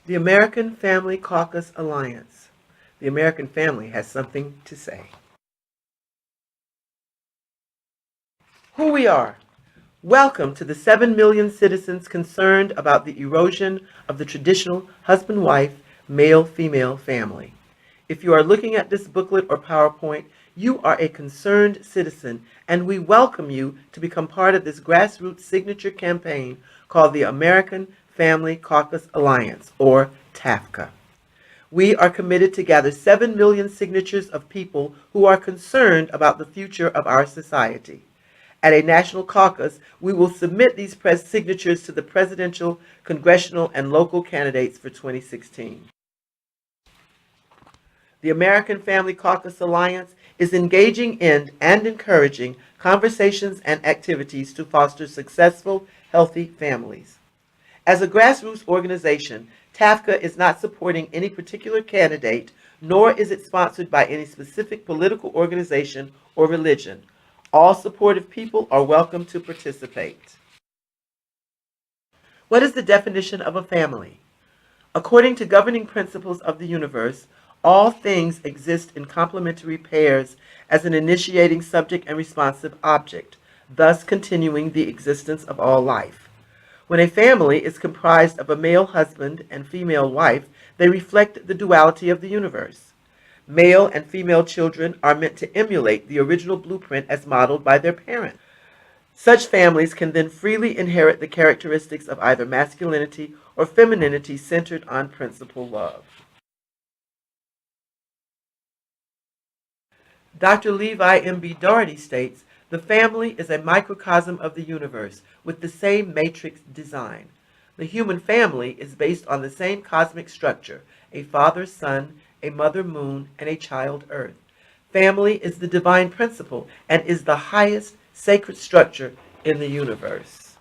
The American Family Caucus Alliance. The American family has something to say. Who we are. Welcome to the 7 million citizens concerned about the erosion of the traditional husband-wife, male-female family. If you are looking at this booklet or PowerPoint, you are a concerned citizen, and we welcome you to become part of this grassroots signature campaign called the American Family Caucus Alliance, or TAFCA. We are committed to gather 7 million signatures of people who are concerned about the future of our society. At a national caucus, we will submit these signatures to the presidential, congressional, and local candidates for 2016. The American Family Caucus Alliance is engaging in and encouraging conversations and activities to foster successful, healthy families. As a grassroots organization, TAFCA is not supporting any particular candidate, nor is it sponsored by any specific political organization or religion. All supportive people are welcome to participate. What is the definition of a family? According to governing principles of the universe, all things exist in complementary pairs as an initiating subject and responsive object, thus continuing the existence of all life. When a family is comprised of a male husband and female wife, they reflect the duality of the universe. Male and female children are meant to emulate the original blueprint as modeled by their parents. Such families can then freely inherit the characteristics of either masculinity or femininity centered on principal love. Dr. Levi M.B. Doherty states, "The family is a microcosm of the universe with the same matrix design. The human family is based on the same cosmic structure, a father-son, a mother-moon, and a child-earth. Family is the divine principle and is the highest sacred structure in the universe."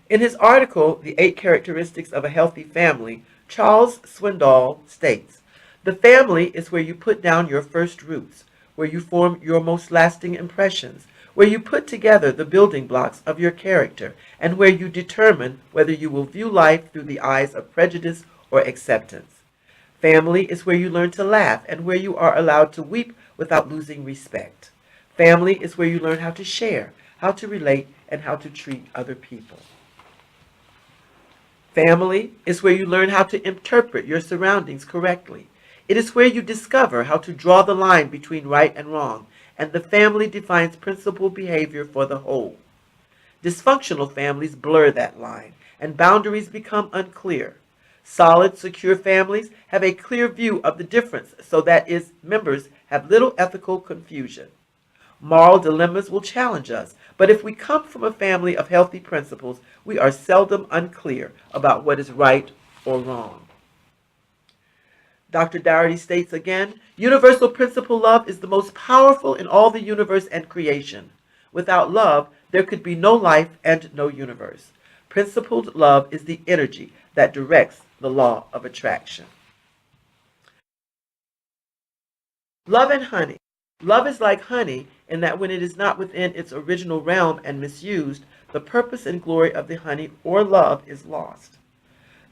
In his article, The 8 Characteristics of a Healthy Family, Charles Swindoll states, "The family is where you put down your first roots, where you form your most lasting impressions, where you put together the building blocks of your character, and where you determine whether you will view life through the eyes of prejudice or acceptance. Family is where you learn to laugh and where you are allowed to weep without losing respect. Family is where you learn how to share, how to relate, and how to treat other people. Family is where you learn how to interpret your surroundings correctly. It is where you discover how to draw the line between right and wrong, and the family defines principled behavior for the whole. Dysfunctional families blur that line, and boundaries become unclear. Solid, secure families have a clear view of the difference so that its members have little ethical confusion. Moral dilemmas will challenge us, but if we come from a family of healthy principles, we are seldom unclear about what is right or wrong." Dr. Doherty states again, "Universal principle love is the most powerful in all the universe and creation. Without love, there could be no life and no universe. Principled love is the energy that directs the law of attraction." Love and honey. Love is like honey in that when it is not within its original realm and misused, the purpose and glory of the honey or love is lost.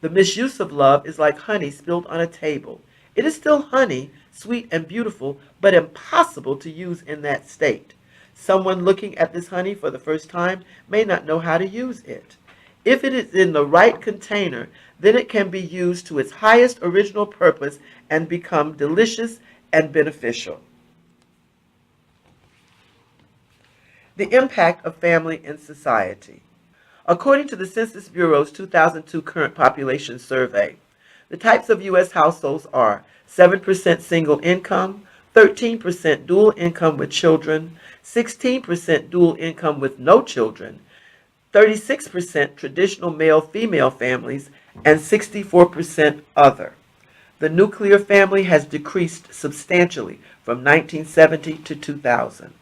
The misuse of love is like honey spilled on a table. It is still honey, sweet and beautiful, but impossible to use in that state. Someone looking at this honey for the first time may not know how to use it. If it is in the right container, then it can be used to its highest original purpose and become delicious and beneficial. The impact of family in society. According to the Census Bureau's 2002 Current Population Survey, the types of U.S. households are 7% single income, 13% dual income with children, 16% dual income with no children, 36% traditional male-female families, and 64% other. The nuclear family has decreased substantially from 1970 to 2000.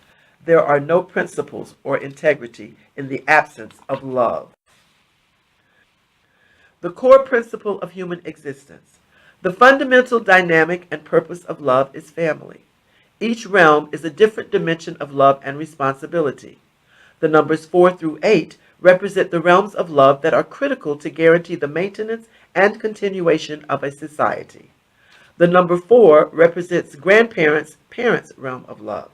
There are no principles or integrity in the absence of love. The core principle of human existence. The fundamental dynamic and purpose of love is family. Each realm is a different dimension of love and responsibility. The numbers 4 through 8 represent the realms of love that are critical to guarantee the maintenance and continuation of a society. The number 4 represents grandparents' parents' realm of love.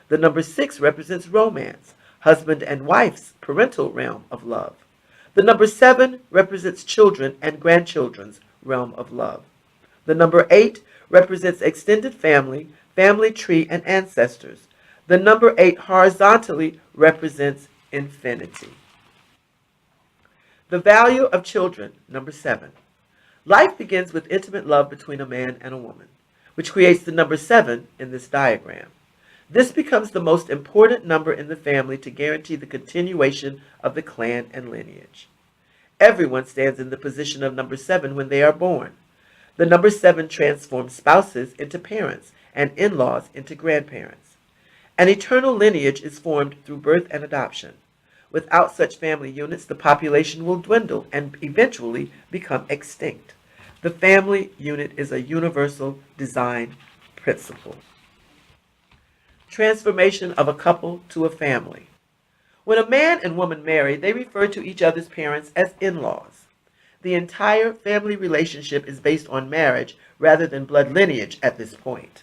The number 6 represents romance, husband and wife's parental realm of love. The number 7 represents children and grandchildren's realm of love. The number 8 represents extended family, family tree, and ancestors. The number 8 horizontally represents infinity. The value of children, number 7. Life begins with intimate love between a man and a woman, which creates the number 7 in this diagram. This becomes the most important number in the family to guarantee the continuation of the clan and lineage. Everyone stands in the position of number 7 when they are born. The number 7 transforms spouses into parents and in-laws into grandparents. An eternal lineage is formed through birth and adoption. Without such family units, the population will dwindle and eventually become extinct. The family unit is a universal design principle. Transformation of a couple to a family. When a man and woman marry, they refer to each other's parents as in-laws. The entire family relationship is based on marriage rather than blood lineage at this point.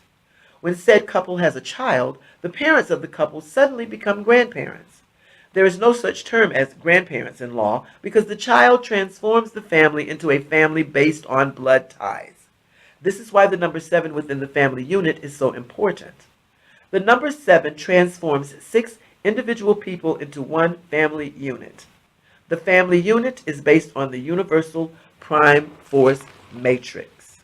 When said couple has a child, the parents of the couple suddenly become grandparents. There is no such term as grandparents-in-law because the child transforms the family into a family based on blood ties. This is why the number 7 within the family unit is so important. The number 7 transforms 6 individual people into one family unit. The family unit is based on the universal prime force matrix.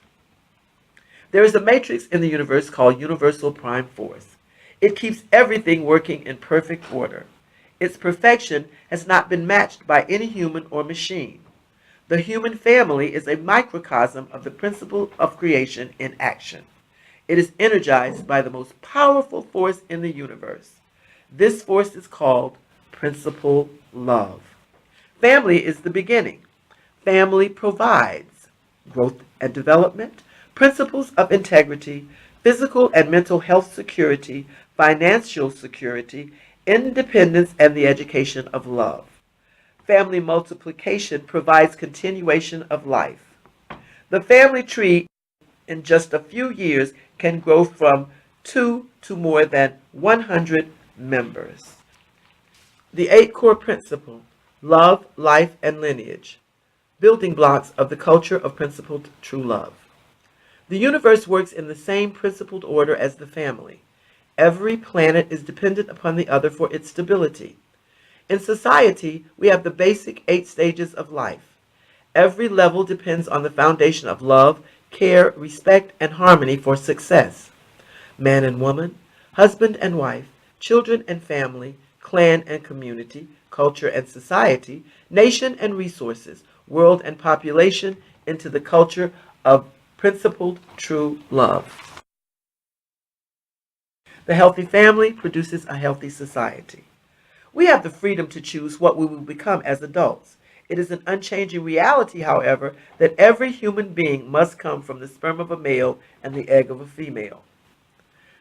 There is a matrix in the universe called universal prime force. It keeps everything working in perfect order. Its perfection has not been matched by any human or machine. The human family is a microcosm of the principle of creation in action. It is energized by the most powerful force in the universe. This force is called principle love. Family is the beginning. Family provides growth and development, principles of integrity, physical and mental health security, financial security, independence, and the education of love. Family multiplication provides continuation of life. The family tree in just a few years can grow from 2 to more than 100 members. The 8 core principles: love, life, and lineage, building blocks of the culture of principled true love. The universe works in the same principled order as the family. Every planet is dependent upon the other for its stability. In society, we have the basic 8 stages of life. Every level depends on the foundation of love, care, respect, and harmony for success. Man and woman, husband and wife, children and family, clan and community, culture and society, nation and resources, world and population into the culture of principled true love. The healthy family produces a healthy society. We have the freedom to choose what we will become as adults. It is an unchanging reality, however, that every human being must come from the sperm of a male and the egg of a female.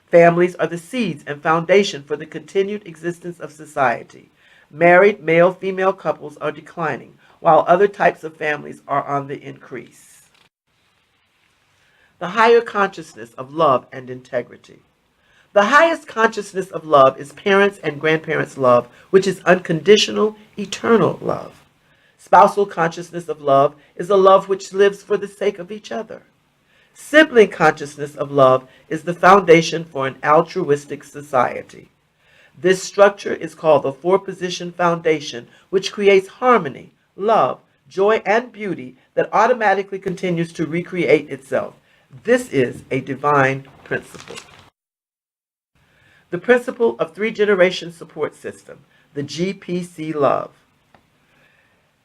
Families are the seeds and foundation for the continued existence of society. Married male-female couples are declining, while other types of families are on the increase. The higher consciousness of love and integrity. The highest consciousness of love is parents' and grandparents' love, which is unconditional, eternal love. Spousal consciousness of love is a love which lives for the sake of each other. Sibling consciousness of love is the foundation for an altruistic society. This structure is called the 4-position foundation, which creates harmony, love, joy, and beauty that automatically continues to recreate itself. This is a divine principle. The principle of 3-generation support system, the GPC love.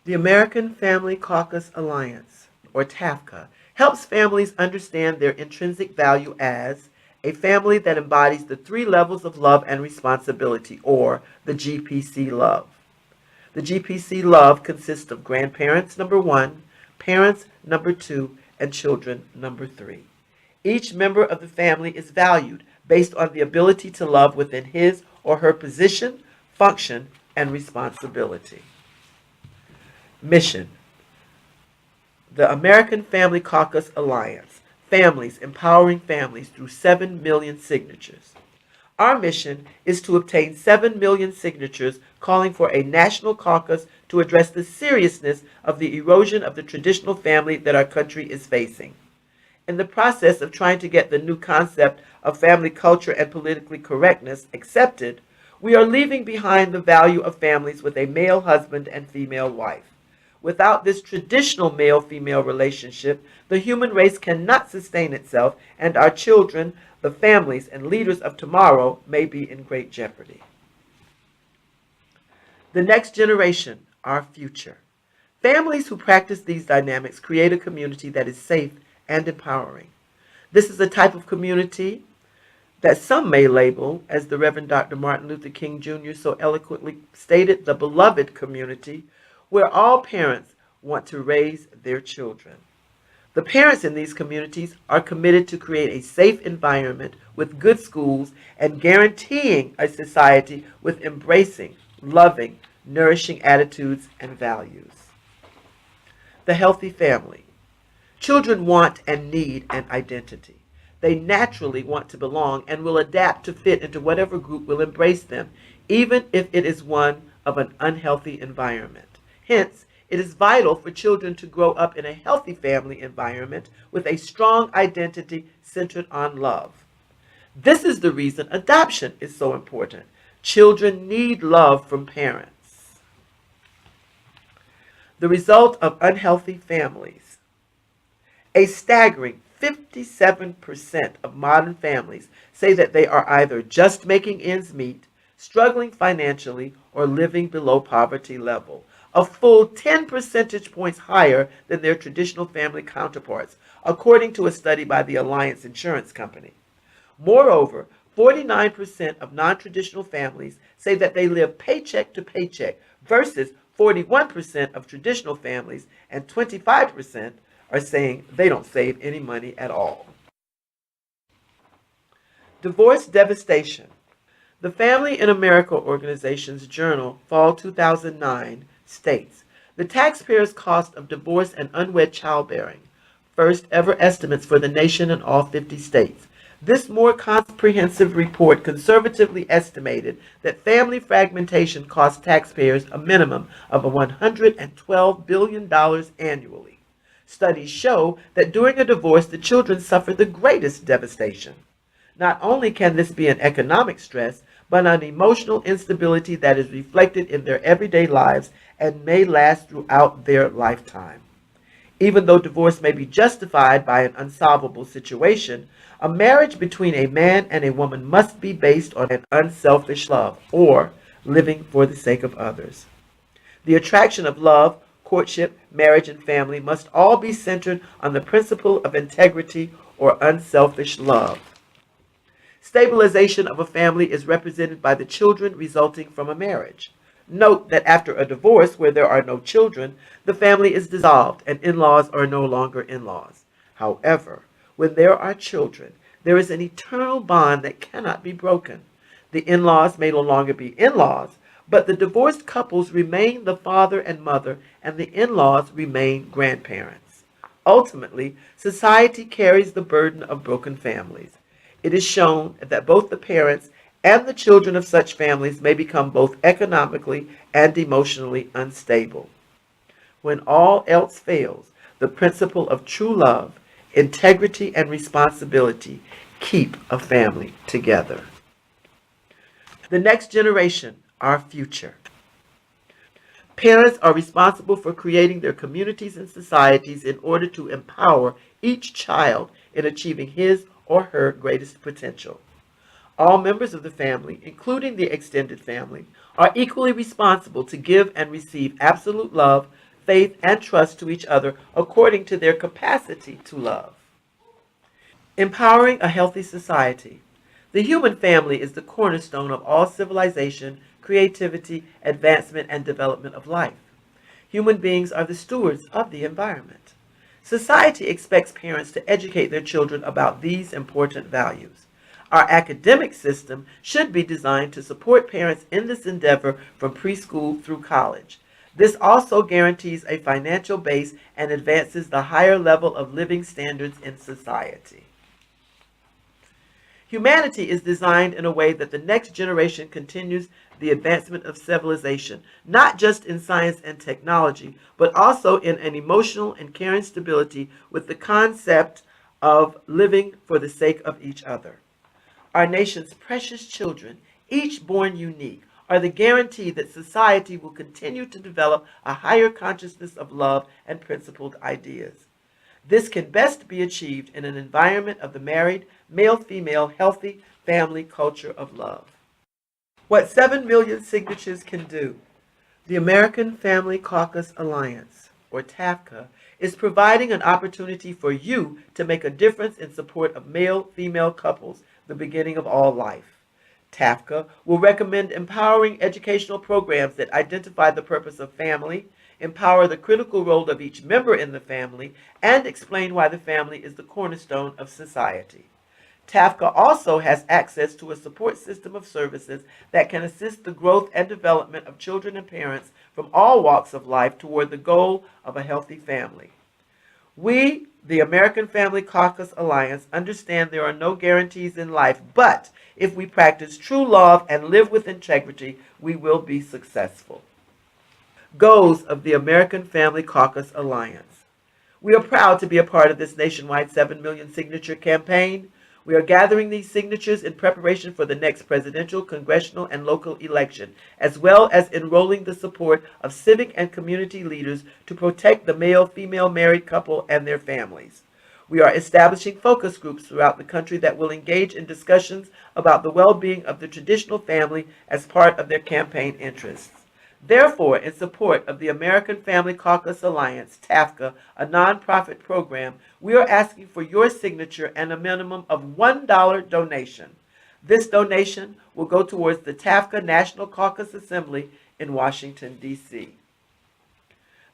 The American Family Caucus Alliance, or TAFCA, helps families understand their intrinsic value as a family that embodies the 3 levels of love and responsibility, or the GPC love. The GPC love consists of grandparents, number 1, parents, number 2, and children, number 3. Each member of the family is valued based on the ability to love within his or her position, function, and responsibility. Mission: the American Family Caucus Alliance, families empowering families through 7 million signatures. Our mission is to obtain 7 million signatures calling for a national caucus to address the seriousness of the erosion of the traditional family that our country is facing. In the process of trying to get the new concept of family culture and politically correctness accepted, we are leaving behind the value of families with a male husband and female wife. Without this traditional male-female relationship, the human race cannot sustain itself, and our children, the families, and leaders of tomorrow may be in great jeopardy. The next generation, our future. Families who practice these dynamics create a community that is safe and empowering. This is a type of community that some may label, as the Reverend Dr. Martin Luther King Jr. so eloquently stated, the beloved community, where all parents want to raise their children. The parents in these communities are committed to create a safe environment with good schools and guaranteeing a society with embracing, loving, nourishing attitudes and values. The healthy family. Children want and need an identity. They naturally want to belong and will adapt to fit into whatever group will embrace them, even if it is one of an unhealthy environment. Hence, it is vital for children to grow up in a healthy family environment with a strong identity centered on love. This is the reason adoption is so important. Children need love from parents. The result of unhealthy families. A staggering 57% of modern families say that they are either just making ends meet, struggling financially, or living below poverty level, a full 10 percentage points higher than their traditional family counterparts, according to a study by the Alliance Insurance Company. Moreover, 49% of non-traditional families say that they live paycheck to paycheck versus 41% of traditional families, and 25% are saying they don't save any money at all. Divorce devastation. The Family in America organization's journal, Fall 2009, states, the taxpayers' cost of divorce and unwed childbearing, first ever estimates for the nation and all 50 states. This more comprehensive report conservatively estimated that family fragmentation costs taxpayers a minimum of $112 billion annually. Studies show that during a divorce, the children suffer the greatest devastation. Not only can this be an economic stress, but an emotional instability that is reflected in their everyday lives and may last throughout their lifetime. Even though divorce may be justified by an unsolvable situation, a marriage between a man and a woman must be based on an unselfish love, or living for the sake of others. The attraction of love, courtship, marriage, and family must all be centered on the principle of integrity or unselfish love. Stabilization of a family is represented by the children resulting from a marriage. Note that after a divorce where there are no children, the family is dissolved and in-laws are no longer in-laws. However, when there are children, there is an eternal bond that cannot be broken. The in-laws may no longer be in-laws, but the divorced couples remain the father and mother, and the in-laws remain grandparents. Ultimately, society carries the burden of broken families. It is shown that both the parents and the children of such families may become both economically and emotionally unstable. When all else fails, the principle of true love, integrity, and responsibility keep a family together. The next generation, our future. Parents are responsible for creating their communities and societies in order to empower each child in achieving his or her greatest potential. All members of the family, including the extended family, are equally responsible to give and receive absolute love, faith, and trust to each other according to their capacity to love. Empowering a healthy society. The human family is the cornerstone of all civilization, creativity, advancement, and development of life. Human beings are the stewards of the environment. Society expects parents to educate their children about these important values. Our academic system should be designed to support parents in this endeavor from preschool through college. This also guarantees a financial base and advances the higher level of living standards in society. Humanity is designed in a way that the next generation continues the advancement of civilization, not just in science and technology, but also in an emotional and caring stability with the concept of living for the sake of each other. Our nation's precious children, each born unique, are the guarantee that society will continue to develop a higher consciousness of love and principled ideas. This can best be achieved in an environment of the married, male-female, healthy family culture of love. What 7 million signatures can do. The American Family Caucus Alliance, or TAFCA, is providing an opportunity for you to make a difference in support of male-female couples, the beginning of all life. TAFCA will recommend empowering educational programs that identify the purpose of family, empower the critical role of each member in the family, and explain why the family is the cornerstone of society. TAFCA also has access to a support system of services that can assist the growth and development of children and parents from all walks of life toward the goal of a healthy family. We, the American Family Caucus Alliance, understand there are no guarantees in life, but if we practice true love and live with integrity, we will be successful. Goals of the American Family Caucus Alliance. We are proud to be a part of this nationwide 7 million signature campaign. We are gathering these signatures in preparation for the next presidential, congressional, and local election, as well as enrolling the support of civic and community leaders to protect the male-female married couple and their families. We are establishing focus groups throughout the country that will engage in discussions about the well-being of the traditional family as part of their campaign interests. Therefore, in support of the American Family Caucus Alliance, TAFCA, a nonprofit program, we are asking for your signature and a minimum of $1 donation. This donation will go towards the TAFCA National Caucus Assembly in Washington, D.C.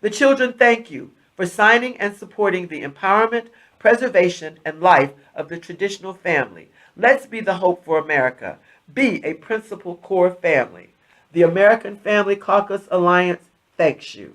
The children thank you for signing and supporting the empowerment, preservation, and life of the traditional family. Let's be the hope for America. Be a principal core family. The American Family Caucus Alliance thanks you.